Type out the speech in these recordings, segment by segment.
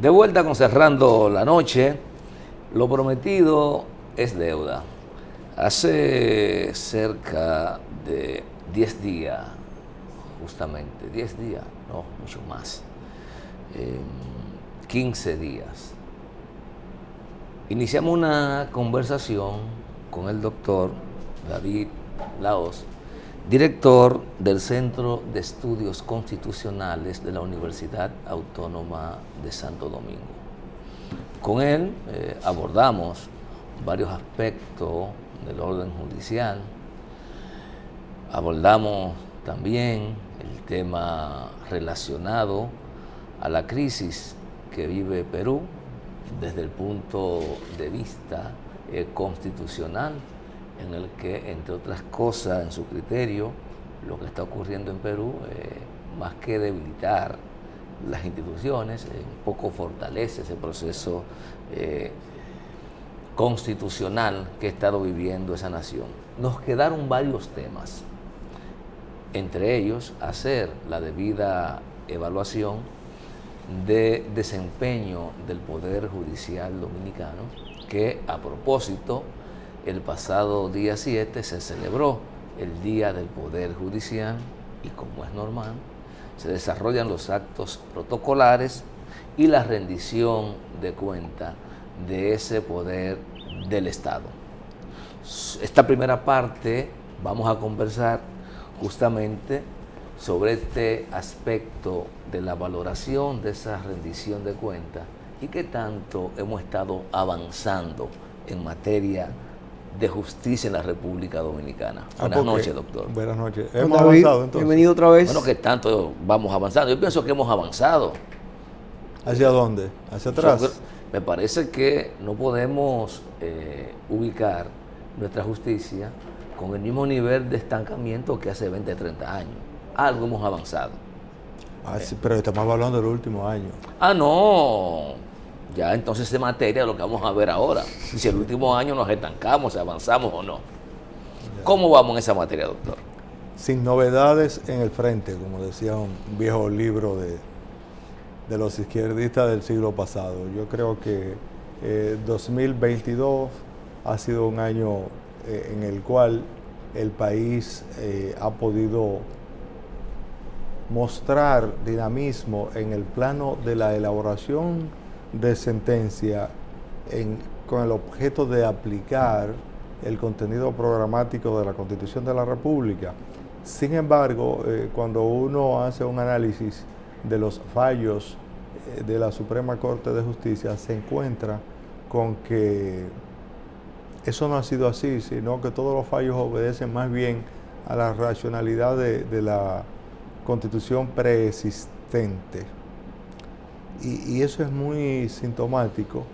De vuelta con Cerrando la Noche, lo prometido es deuda. Hace cerca de 10 días, justamente, 10 días, no, mucho más, 15 días, iniciamos una conversación con el doctor David Laos, director del Centro de Estudios Constitucionales de la Universidad Autónoma de Santo Domingo. Con él abordamos varios aspectos del orden judicial, abordamos también el tema relacionado a la crisis que vive Perú desde el punto de vista constitucional, en el que, entre otras cosas, en su criterio, lo que está ocurriendo en Perú, más que debilitar las instituciones, un poco fortalece ese proceso constitucional que ha estado viviendo esa nación. Nos quedaron varios temas, entre ellos hacer la debida evaluación de desempeño del Poder Judicial Dominicano, que a propósito, el pasado día 7 se celebró el Día del Poder Judicial y, como es normal, se desarrollan los actos protocolares y la rendición de cuenta de ese poder del Estado. Esta primera parte vamos a conversar justamente sobre este aspecto de la valoración de esa rendición de cuenta y qué tanto hemos estado avanzando en materia de justicia en la República Dominicana. Buenas noches, doctor. Buenas noches. Hemos avanzado entonces. Bienvenido otra vez. Bueno, ¿qué tanto vamos avanzando? Yo pienso que hemos avanzado. ¿Hacia dónde? ¿Hacia atrás? Me parece que no podemos ubicar nuestra justicia con el mismo nivel de estancamiento que hace 20, 30 años. Algo hemos avanzado. Sí, pero estamos hablando del último año. No. Ya entonces se materia de lo que vamos a ver ahora. Si el último año nos estancamos, si avanzamos o no. ¿Cómo vamos en esa materia, doctor? Sin novedades en el frente, como decía un viejo libro de los izquierdistas del siglo pasado. Yo creo que 2022 ha sido un año en el cual el país ha podido mostrar dinamismo en el plano de la elaboración de sentencia con el objeto de aplicar el contenido programático de la Constitución de la República. Sin embargo, cuando uno hace un análisis de los fallos de la Suprema Corte de Justicia, se encuentra con que eso no ha sido así, sino que todos los fallos obedecen más bien a la racionalidad de la Constitución preexistente. Y eso es muy sintomático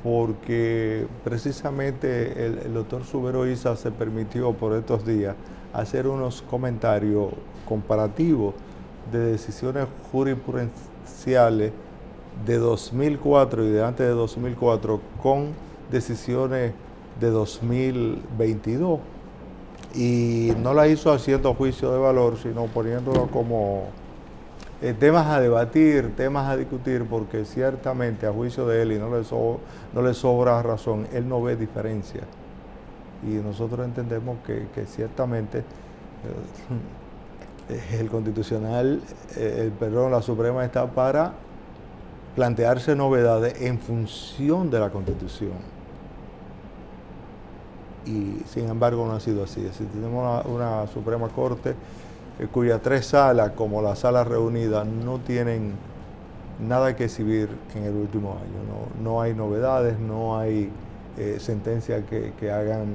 porque precisamente el doctor Subero Isa se permitió por estos días hacer unos comentarios comparativos de decisiones jurisprudenciales de 2004 y de antes de 2004 con decisiones de 2022. Y no la hizo haciendo juicio de valor, sino poniéndolo como temas a debatir, temas a discutir, porque ciertamente a juicio de él, y no le sobra razón, él no ve diferencia. Y nosotros entendemos que ciertamente el Constitucional, la Suprema está para plantearse novedades en función de la Constitución. Y sin embargo no ha sido así. Si tenemos una Suprema Corte cuyas tres salas, como la sala reunida, no tienen nada que exhibir en el último año. No hay novedades, no hay sentencias que hagan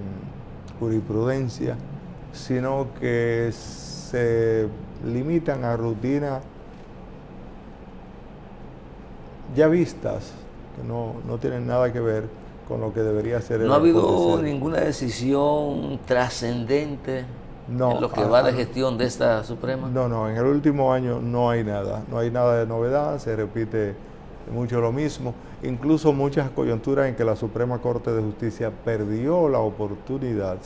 jurisprudencia, sino que se limitan a rutinas ya vistas, que no tienen nada que ver con lo que debería ser el ¿No ha habido ninguna decisión trascendente en lo que va de gestión de esta Suprema? No, en el último año no hay nada de novedad, se repite mucho lo mismo, incluso muchas coyunturas en que la Suprema Corte de Justicia perdió la oportunidad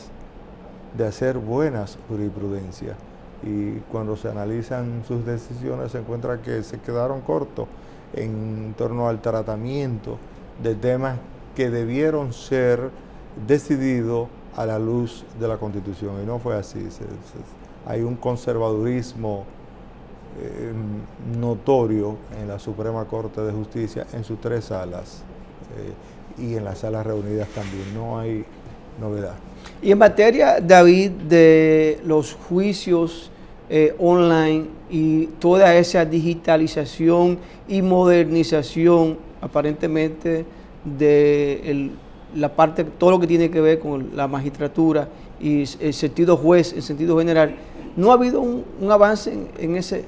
de hacer buenas jurisprudencias, y cuando se analizan sus decisiones se encuentra que se quedaron cortos en torno al tratamiento de temas que debieron ser decididos a la luz de la Constitución, y no fue así. Hay un conservadurismo notorio en la Suprema Corte de Justicia en sus 3 salas y en las salas reunidas también. No hay novedad. Y en materia, David, de los juicios online y toda esa digitalización y modernización aparentemente de la parte, todo lo que tiene que ver con la magistratura y el sentido juez, en sentido general, ¿no ha habido un avance en ese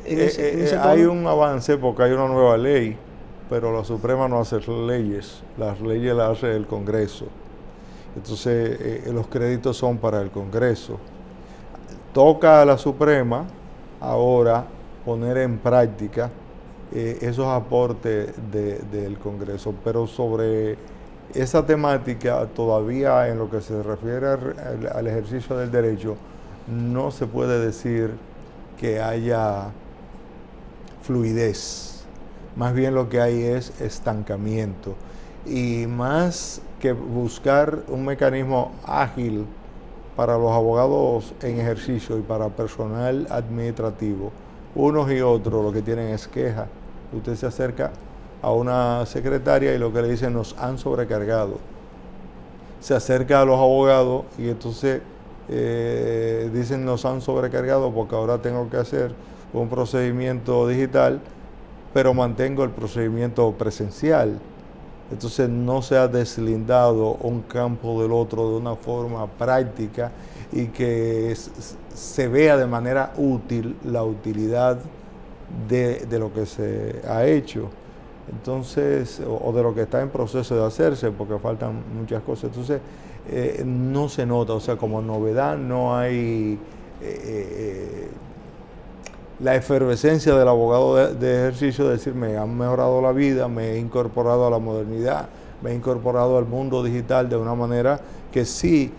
hay un avance porque hay una nueva ley, pero la Suprema no hace leyes, las leyes las hace el Congreso. Entonces los créditos son para el Congreso. Toca a la Suprema ahora poner en práctica esos aportes del Congreso, pero sobre esa temática todavía en lo que se refiere al ejercicio del derecho no se puede decir que haya fluidez, más bien lo que hay es estancamiento, y más que buscar un mecanismo ágil para los abogados en ejercicio y para personal administrativo, unos y otros lo que tienen es queja. Usted se acerca a una secretaria y lo que le dicen: nos han sobrecargado. Se acerca a los abogados y entonces dicen: nos han sobrecargado porque ahora tengo que hacer un procedimiento digital, pero mantengo el procedimiento presencial. Entonces no se ha deslindado un campo del otro de una forma práctica y que se vea de manera útil la utilidad de lo que se ha hecho. Entonces, o de lo que está en proceso de hacerse, porque faltan muchas cosas. Entonces, no se nota, o sea, como novedad no hay la efervescencia del abogado de ejercicio de decir: me han mejorado la vida, me he incorporado a la modernidad, me he incorporado al mundo digital de una manera que sí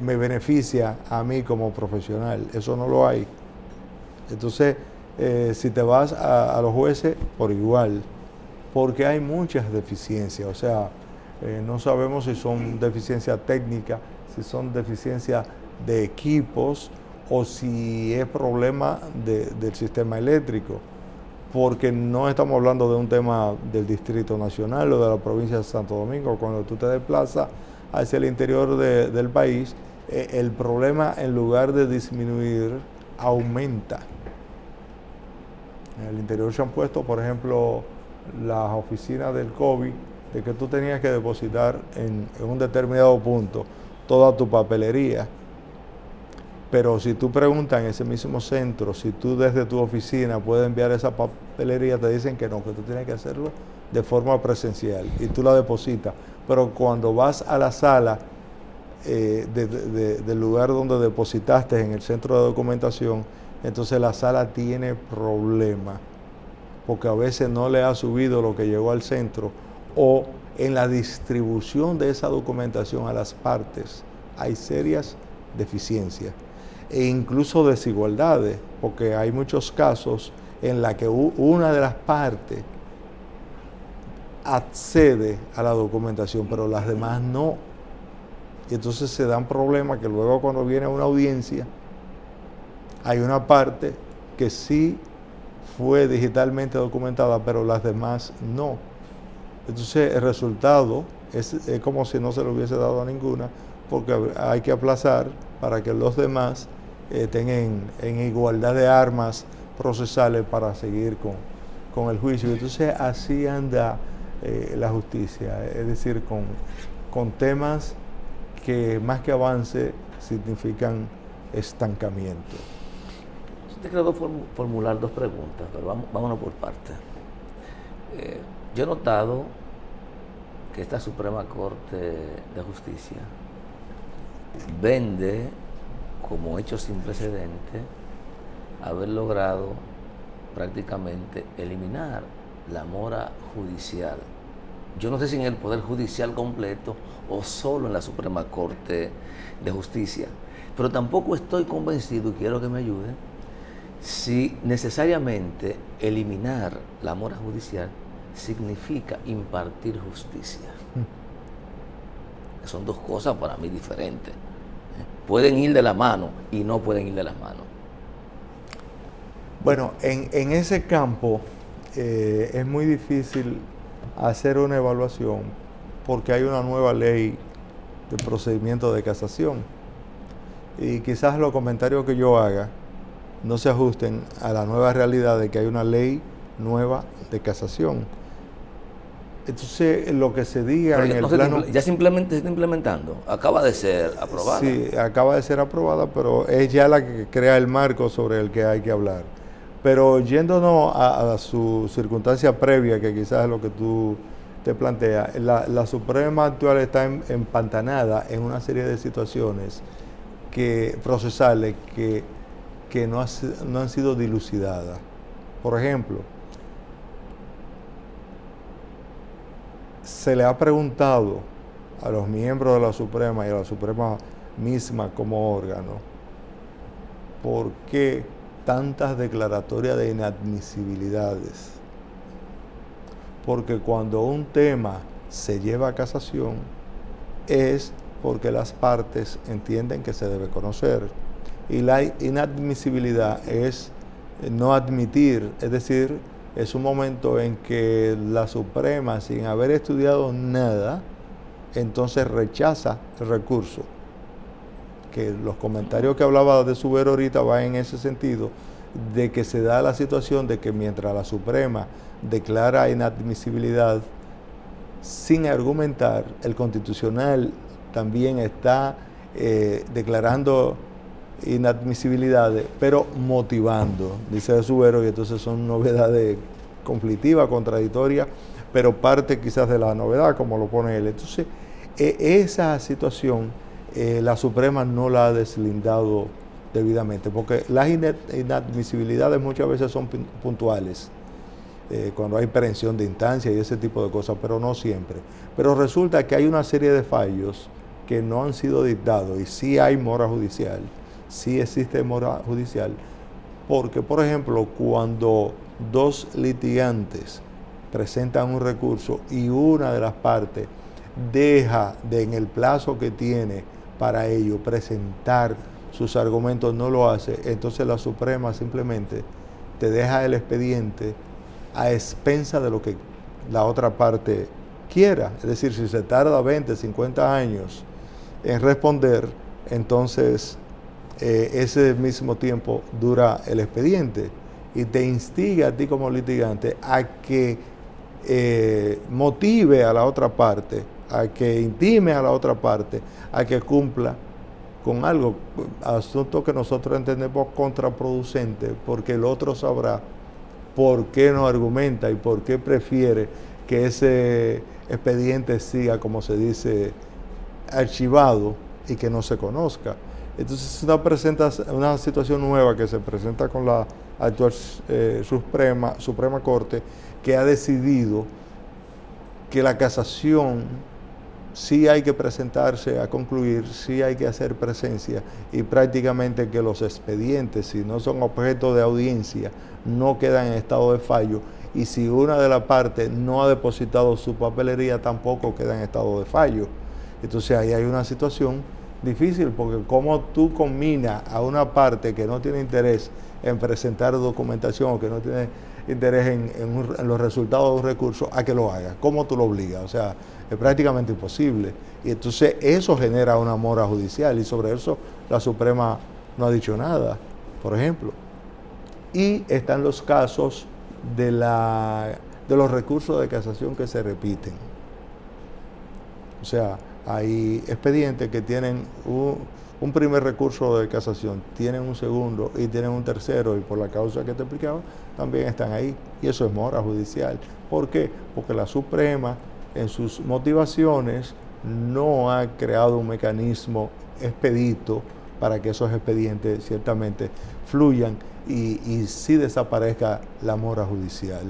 me beneficia a mí como profesional. Eso no lo hay. Entonces, si te vas a los jueces, por igual, porque hay muchas deficiencias, o sea, no sabemos si son deficiencias técnicas, si son deficiencias de equipos o si es problema del sistema eléctrico, porque no estamos hablando de un tema del Distrito Nacional o de la provincia de Santo Domingo. Cuando tú te desplazas hacia el interior del país, el problema, en lugar de disminuir, aumenta. En el interior se han puesto, por ejemplo, las oficinas del COVID, de que tú tenías que depositar en un determinado punto toda tu papelería. Pero si tú preguntas en ese mismo centro, si tú desde tu oficina puedes enviar esa papelería, te dicen que no, que tú tienes que hacerlo de forma presencial y tú la depositas. Pero cuando vas a la sala del lugar donde depositaste en el centro de documentación, entonces la sala tiene problemas, porque a veces no le ha subido lo que llegó al centro, o en la distribución de esa documentación a las partes hay serias deficiencias e incluso desigualdades, porque hay muchos casos en la que una de las partes accede a la documentación, pero las demás no. Y entonces se dan problemas que luego, cuando viene una audiencia, hay una parte que sí fue digitalmente documentada, pero las demás no. Entonces el resultado es como si no se le hubiese dado a ninguna, porque hay que aplazar para que los demás tengan en igualdad de armas procesales para seguir con el juicio. Entonces así anda la justicia, es decir, con temas que más que avance significan estancamiento. Te quiero formular 2 preguntas, pero vámonos por partes. Yo he notado que esta Suprema Corte de Justicia vende como hecho sin precedente haber logrado prácticamente eliminar la mora judicial. Yo no sé si en el Poder Judicial completo o solo en la Suprema Corte de Justicia, pero tampoco estoy convencido, y quiero que me ayuden, si necesariamente eliminar la mora judicial significa impartir justicia. Son dos cosas para mí diferentes. Pueden ir de la mano y no pueden ir de las manos. Bueno, en ese campo es muy difícil hacer una evaluación porque hay una nueva ley de procedimiento de casación y quizás los comentarios que yo haga no se ajusten a la nueva realidad de que hay una ley nueva de casación. Entonces, lo que se diga pero en el no plano... ya se está implementando. Acaba de ser aprobada. Sí, acaba de ser aprobada, pero es ya la que crea el marco sobre el que hay que hablar. Pero yéndonos a su circunstancia previa, que quizás es lo que tú te planteas, la Suprema actual está empantanada en una serie de situaciones procesales que no han sido dilucidadas. Por ejemplo, se le ha preguntado a los miembros de la Suprema y a la Suprema misma como órgano, ¿por qué tantas declaratorias de inadmisibilidades? Porque cuando un tema se lleva a casación es porque las partes entienden que se debe conocer. Y la inadmisibilidad es no admitir, es decir, es un momento en que la Suprema, sin haber estudiado nada, entonces rechaza el recurso. Que los comentarios que hablaba de Subero ahorita van en ese sentido, de que se da la situación de que mientras la Suprema declara inadmisibilidad sin argumentar, el Constitucional también está declarando inadmisibilidades, pero motivando, dice Subero, y entonces son novedades conflictivas, contradictorias, pero parte quizás de la novedad, como lo pone él. Entonces, esa situación la Suprema no la ha deslindado debidamente, porque las inadmisibilidades muchas veces son puntuales, cuando hay perención de instancia y ese tipo de cosas, pero no siempre. Pero resulta que hay una serie de fallos que no han sido dictados y sí hay mora judicial, sí existe mora judicial, porque, por ejemplo, cuando dos litigantes presentan un recurso y una de las partes deja en el plazo que tiene para ello presentar sus argumentos, no lo hace, entonces la Suprema simplemente te deja el expediente a expensa de lo que la otra parte quiera. Es decir, si se tarda 20, 50 años en responder, entonces ese mismo tiempo dura el expediente y te instiga a ti como litigante a que motive a la otra parte, a que intime a la otra parte, a que cumpla con algo, asunto que nosotros entendemos contraproducente, porque el otro sabrá por qué no argumenta y por qué prefiere que ese expediente siga, como se dice, archivado y que no se conozca. Entonces es una situación nueva que se presenta con la actual Suprema Corte, que ha decidido que la casación sí hay que presentarse a concluir, sí hay que hacer presencia, y prácticamente que los expedientes, si no son objeto de audiencia, no quedan en estado de fallo, y si una de las partes no ha depositado su papelería, tampoco queda en estado de fallo. Entonces ahí hay una situación difícil, porque como tú combinas a una parte que no tiene interés en presentar documentación o que no tiene interés en los resultados de un recurso, a que lo haga. ¿Cómo tú lo obligas? O sea, es prácticamente imposible. Y entonces eso genera una mora judicial, y sobre eso la Suprema no ha dicho nada, por ejemplo. Y están los casos de los recursos de casación que se repiten. O sea, hay expedientes que tienen un primer recurso de casación, tienen un segundo y tienen un tercero, y por la causa que te explicaba, también están ahí. Y eso es mora judicial. ¿Por qué? Porque la Suprema, en sus motivaciones, no ha creado un mecanismo expedito para que esos expedientes ciertamente fluyan y sí desaparezca la mora judicial.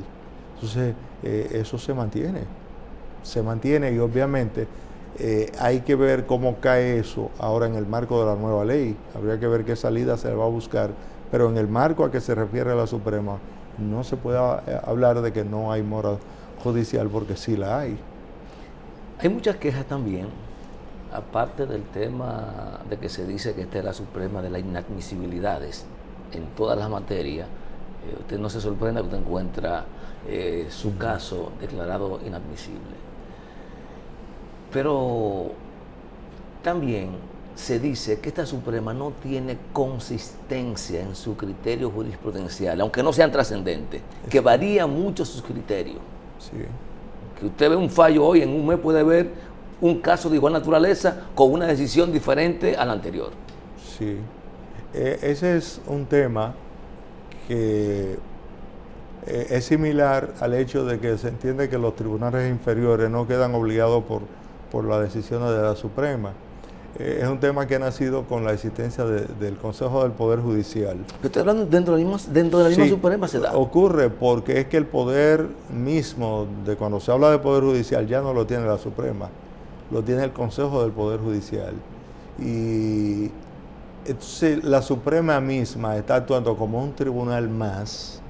Entonces, eso se mantiene y obviamente hay que ver cómo cae eso ahora en el marco de la nueva ley. Habría que ver qué salida se va a buscar, pero en el marco a que se refiere la Suprema no se puede hablar de que no hay mora judicial, porque sí la hay. Hay muchas quejas también, aparte del tema de que se dice que esta es la suprema de las inadmisibilidades en todas las materias. Usted no se sorprenda que usted encuentra su caso declarado inadmisible. Pero también se dice que esta Suprema no tiene consistencia en su criterio jurisprudencial, aunque no sean trascendentes, que varían mucho sus criterios. Sí. Que usted ve un fallo hoy, en un mes puede ver un caso de igual naturaleza con una decisión diferente a la anterior. Sí. Ese es un tema que es similar al hecho de que se entiende que los tribunales inferiores no quedan obligados por las decisiones de la Suprema. Es un tema que ha nacido con la existencia del Consejo del Poder Judicial. Yo estoy hablando dentro de la misma Suprema se da. Ocurre porque es que el poder mismo, de cuando se habla de Poder Judicial, ya no lo tiene la Suprema, lo tiene el Consejo del Poder Judicial. Y entonces la Suprema misma está actuando como un tribunal más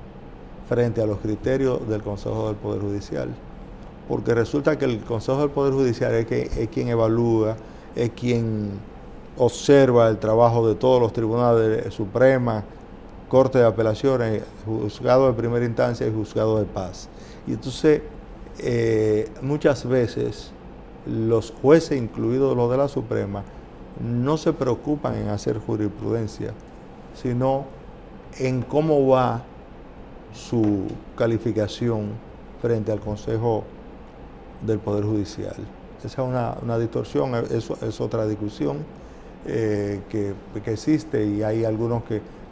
frente a los criterios del Consejo del Poder Judicial. Porque resulta que el Consejo del Poder Judicial es quien evalúa, es quien observa el trabajo de todos los tribunales de Suprema, Corte de Apelaciones, Juzgado de Primera Instancia y Juzgado de Paz. Y entonces, muchas veces, los jueces, incluidos los de la Suprema, no se preocupan en hacer jurisprudencia, sino en cómo va su calificación frente al Consejo del Poder Judicial. Esa es una distorsión, es otra discusión que existe, y hay algunos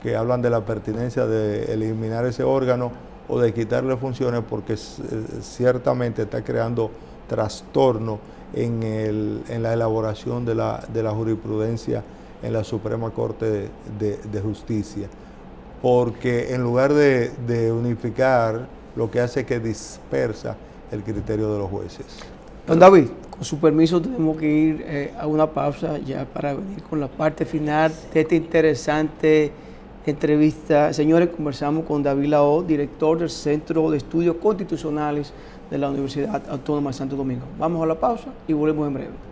que hablan de la pertinencia de eliminar ese órgano o de quitarle funciones, porque ciertamente está creando trastorno en la elaboración de la jurisprudencia en la Suprema Corte de Justicia, porque en lugar de unificar, lo que hace es que dispersa el criterio de los jueces. Don David, con su permiso tenemos que ir a una pausa ya para venir con la parte final de esta interesante entrevista. Señores, conversamos con David Lao, director del Centro de Estudios Constitucionales de la Universidad Autónoma de Santo Domingo. Vamos a la pausa y volvemos en breve.